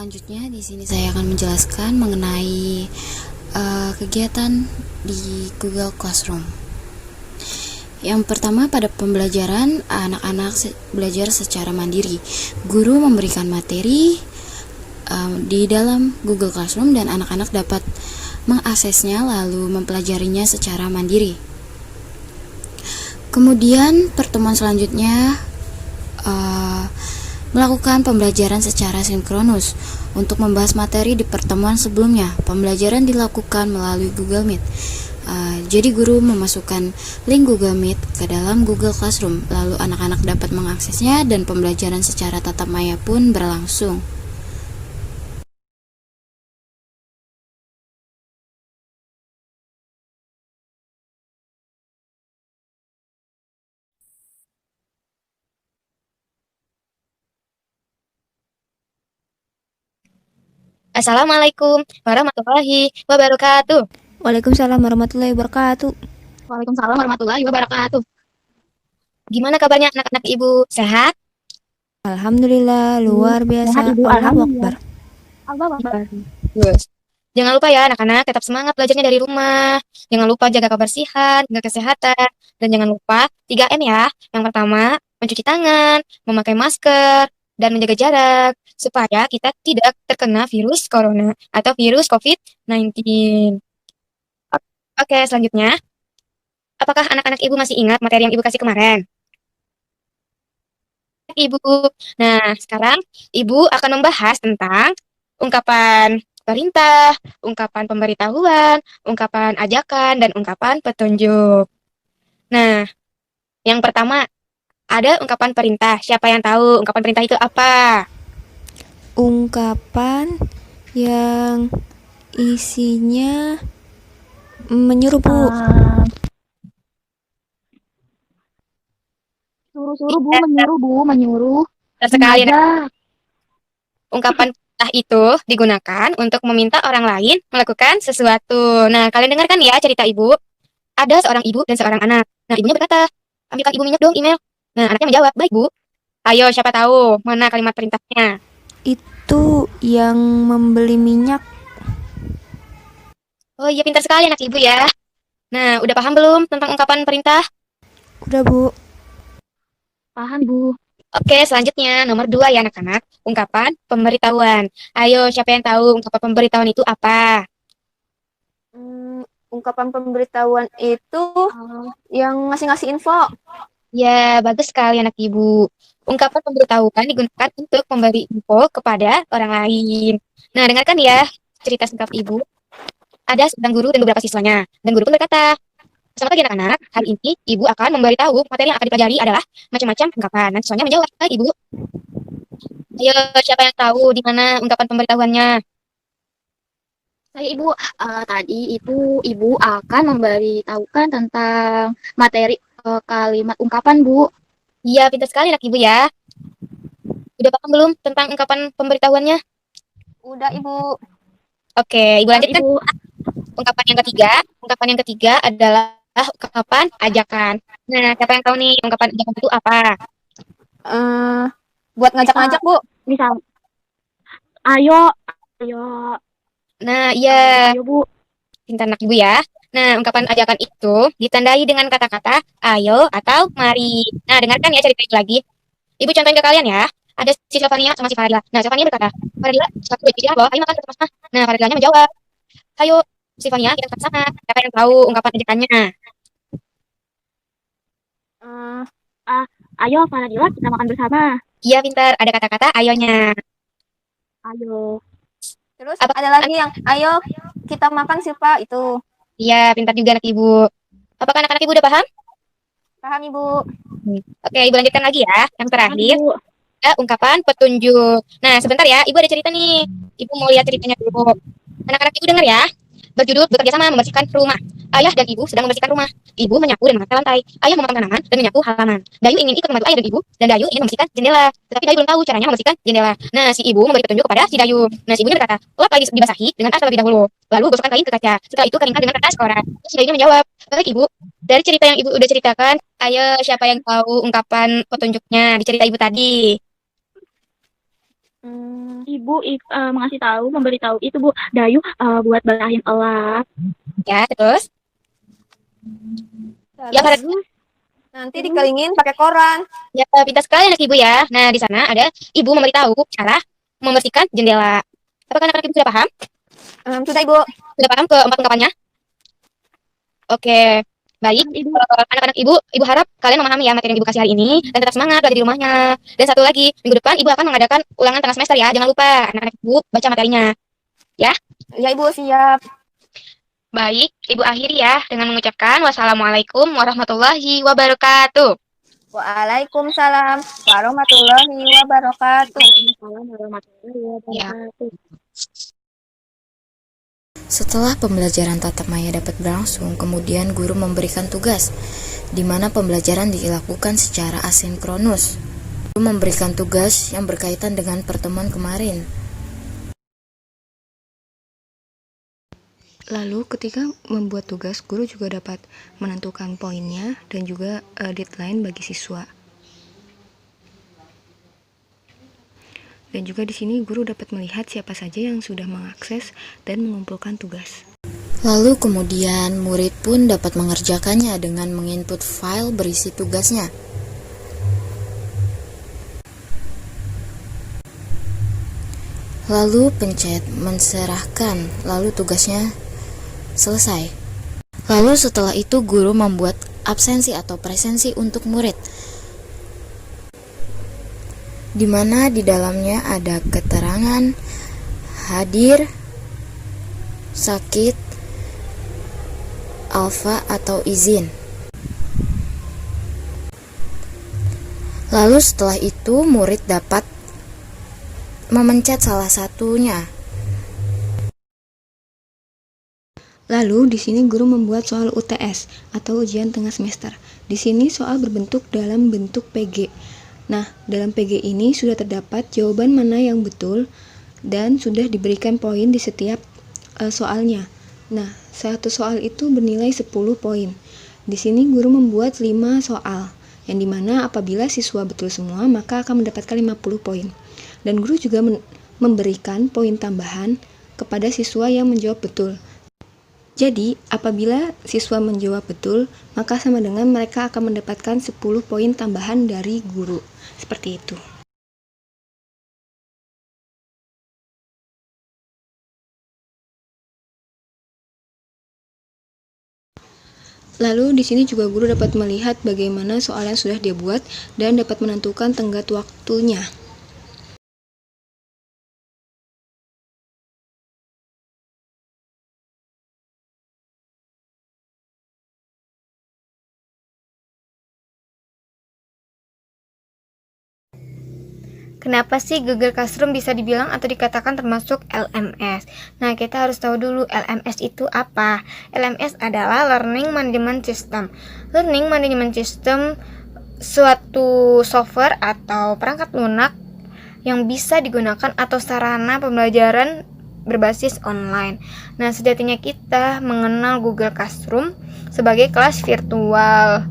Selanjutnya di sini saya akan menjelaskan mengenai kegiatan di Google Classroom. Yang pertama, pada pembelajaran, anak-anak belajar secara mandiri. Guru memberikan materi di dalam Google Classroom dan anak-anak dapat mengaksesnya lalu mempelajarinya secara mandiri. Kemudian pertemuan selanjutnya melakukan pembelajaran secara sinkronus. Untuk membahas materi di pertemuan sebelumnya, pembelajaran dilakukan melalui Google Meet. Jadi guru memasukkan link Google Meet ke dalam Google Classroom, lalu anak-anak dapat mengaksesnya dan pembelajaran secara tatap maya pun berlangsung. Assalamualaikum warahmatullahi wabarakatuh. Waalaikumsalam warahmatullahi wabarakatuh. Waalaikumsalam warahmatullahi wabarakatuh. Gimana kabarnya anak-anak Ibu? Sehat? Alhamdulillah, luar Sehat biasa. Ibu, Allahu alhamdulillah. Akbar. Allah Akbar. Bagus. Jangan lupa ya anak-anak tetap semangat belajarnya dari rumah. Jangan lupa jaga kebersihan, jaga kesehatan. Dan jangan lupa 3M ya. Yang pertama, mencuci tangan, memakai masker, dan menjaga jarak. Supaya kita tidak terkena virus corona atau virus COVID-19. Oke, selanjutnya. Apakah anak-anak Ibu masih ingat materi yang Ibu kasih kemarin? Ibu. Nah, sekarang Ibu akan membahas tentang ungkapan perintah, ungkapan pemberitahuan, ungkapan ajakan, dan ungkapan petunjuk. Nah, yang pertama ada ungkapan perintah. Siapa yang tahu ungkapan perintah itu apa? Ungkapan yang isinya menyuruh, Bu. Suruh-suruh Bu, menyuruh Bu, menyuruh, Benar sekali. mengajak. Ungkapan perintah itu digunakan untuk meminta orang lain melakukan sesuatu. Nah, kalian dengarkan ya cerita Ibu. Ada seorang ibu dan seorang anak. Nah, ibunya berkata, ambilkan Ibu minyak dong, email. Nah, anaknya menjawab, baik Bu. Ayo, siapa tahu mana kalimat perintahnya? Itu yang membeli minyak. Oh iya, pintar sekali anak Ibu ya. Nah, udah paham belum tentang ungkapan perintah? Udah, Bu. Paham Bu. Oke, selanjutnya nomor 2 ya anak-anak. Ungkapan pemberitahuan. Ayo, siapa yang tahu ungkapan pemberitahuan itu apa? Ungkapan pemberitahuan itu yang ngasih-ngasih info. Ya, bagus sekali anak Ibu. Ungkapan pemberitahuan digunakan untuk memberi info kepada orang lain. Nah, dengarkan ya cerita singkat Ibu. Ada seorang guru dan beberapa siswanya. Dan guru pun berkata, selamat pagi anak-anak. Hari ini Ibu akan memberitahu materi yang akan dipelajari adalah macam-macam ungkapan. Dan siswanya menjawab, "Hai Ibu." Ayo, siapa yang tahu di mana ungkapan pemberitahuannya? Saya Ibu, tadi itu Ibu akan memberitahukan tentang materi kalimat ungkapan Bu. Iya, pintar sekali anak Ibu ya. Udah paham belum tentang ungkapan pemberitahuannya? Udah Ibu. Oke, Ibu Paham lanjutkan. Ibu. Ungkapan yang ketiga adalah ungkapan ajakan. Nah, siapa yang tahu nih ungkapan ajakan itu apa? Buat ngajak-ngajak, Bu. Misal, ayo, ayo, Nah, iya, ayo Bu. pintar anak Ibu ya. Nah, ungkapan ajakan itu ditandai dengan kata-kata ayo atau mari. Nah, dengarkan ya cerita itu lagi. Ibu contohin ke kalian ya. Ada si Sylvania sama si Faradila. Nah, Sylvania berkata, Faradila, aku udah isi loh, ayo makan bersama. Nah, Faradilanya menjawab, ayo, Sylvania, kita makan sama. Siapa yang tahu ungkapan ajakannya? Eh, ayo Faradila kita makan bersama. Iya, pintar. Ada kata-kata ayonya. Ayo. Terus Apa? ada lagi yang ayo kita makan Silpa itu. Iya, pintar juga anak Ibu. Apakah anak-anak Ibu udah paham? Paham, Ibu? Oke, Ibu lanjutkan lagi ya. Yang Paham terakhir, Bu. ada ungkapan petunjuk. Nah, sebentar ya, Ibu ada cerita nih. Ibu mau lihat ceritanya dulu. Anak-anak Ibu dengar ya. Berjudul bekerja sama membersihkan rumah. Ayah dan Ibu sedang membersihkan rumah. Ibu menyapu dan mengangkat lantai. Ayah memotong tanaman dan menyapu halaman. Dayu ingin ikut membantu ayah dan Ibu, dan Dayu ingin membersihkan jendela. Tetapi Dayu belum tahu caranya membersihkan jendela. Nah, si Ibu memberi petunjuk kepada si Dayu. Nah, si Ibunya berkata, lap lagi dibasahi dengan air terlebih dahulu. Lalu gosokkan kain ke kaca. Setelah itu keringkan dengan kertas koran. Terus si Dayunya menjawab, baik Ibu. Dari cerita yang Ibu udah ceritakan, ayo siapa yang tahu ungkapan petunjuknya di cerita Ibu tadi? Ibu memberitahu itu Bu Dayu buat balahin Allah. Ya, terus? Ya, pada Terus nanti dikelingin pakai koran. ya, pintar sekali anak ibu ya. Nah, di sana ada ibu memberitahu cara membersihkan jendela. Apakah anak-anak ibu sudah paham? Sudah Ibu. Sudah paham keempat ungkapannya? Oke, baik. Ibu. Anak-anak ibu harap kalian memahami ya materi yang ibu kasih hari ini dan tetap semangat belajar di rumahnya. Dan satu lagi, minggu depan ibu akan mengadakan ulangan tengah semester ya. Jangan lupa anak-anak ibu baca materinya. Ya, Ya Ibu, siap. baik. Ibu akhiri ya dengan mengucapkan wassalamualaikum warahmatullahi wabarakatuh. Waalaikumsalam warahmatullahi wabarakatuh. Waalaikumsalam warahmatullahi wabarakatuh. Setelah pembelajaran tatap maya dapat berlangsung, kemudian guru memberikan tugas, di mana pembelajaran dilakukan secara asinkronus. Guru memberikan tugas yang berkaitan dengan pertemuan kemarin. Lalu ketika membuat tugas, guru juga dapat menentukan poinnya dan juga deadline bagi siswa. Dan juga di sini guru dapat melihat siapa saja yang sudah mengakses dan mengumpulkan tugas. Lalu kemudian murid pun dapat mengerjakannya dengan menginput file berisi tugasnya. Lalu pencet menserahkan, lalu tugasnya selesai. Lalu setelah itu guru membuat absensi atau presensi untuk murid, di mana di dalamnya ada keterangan hadir, sakit, alfa atau izin. Lalu setelah itu murid dapat memencet salah satunya. Lalu di sini guru membuat soal UTS atau ujian tengah semester. Di sini soal berbentuk dalam bentuk PG. Nah, dalam PG ini sudah terdapat jawaban mana yang betul dan sudah diberikan poin di setiap soalnya. Nah, satu soal itu bernilai 10 poin. Di sini guru membuat 5 soal, yang dimana apabila siswa betul semua, maka akan mendapatkan 50 poin. Dan guru juga memberikan poin tambahan kepada siswa yang menjawab betul. Jadi, apabila siswa menjawab betul, maka sama dengan mereka akan mendapatkan 10 poin tambahan dari guru. Seperti itu. Lalu di sini juga guru dapat melihat bagaimana soal yang sudah dia buat dan dapat menentukan tenggat waktunya. Kenapa sih Google Classroom bisa dibilang atau dikatakan termasuk LMS? Nah, kita harus tahu dulu LMS itu apa. LMS adalah Learning Management System. Learning Management System suatu software atau perangkat lunak yang bisa digunakan atau sarana pembelajaran berbasis online. Nah, sejatinya kita mengenal Google Classroom sebagai kelas virtual.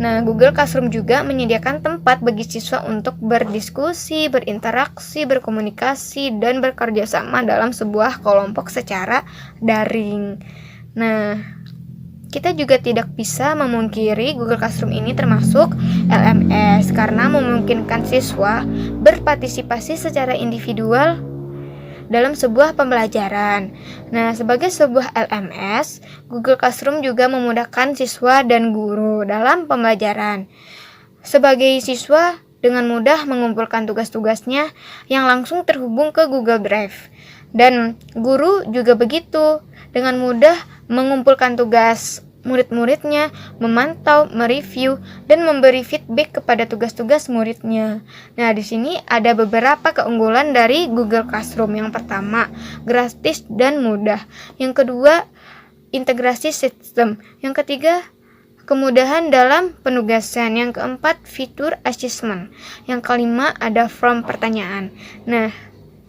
Nah, Google Classroom juga menyediakan tempat bagi siswa untuk berdiskusi, berinteraksi, berkomunikasi, dan bekerja sama dalam sebuah kelompok secara daring. Nah, kita juga tidak bisa memungkiri Google Classroom ini termasuk LMS karena memungkinkan siswa berpartisipasi secara individual dalam sebuah pembelajaran. Nah, sebagai sebuah LMS, Google Classroom juga memudahkan siswa dan guru dalam pembelajaran. Sebagai siswa dengan mudah mengumpulkan tugas-tugasnya yang langsung terhubung ke Google Drive. Dan guru juga begitu, dengan mudah mengumpulkan tugas murid-muridnya, memantau, mereview, dan memberi feedback kepada tugas-tugas muridnya. Nah, di sini ada beberapa keunggulan dari Google Classroom. Yang pertama, gratis dan mudah. Yang kedua, integrasi sistem. Yang ketiga, kemudahan dalam penugasan. Yang keempat, fitur assessment. Yang kelima, ada form pertanyaan. Nah,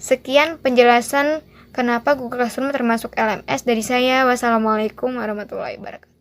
sekian penjelasan kenapa Google Classroom termasuk LMS dari saya. Wassalamualaikum warahmatullahi wabarakatuh.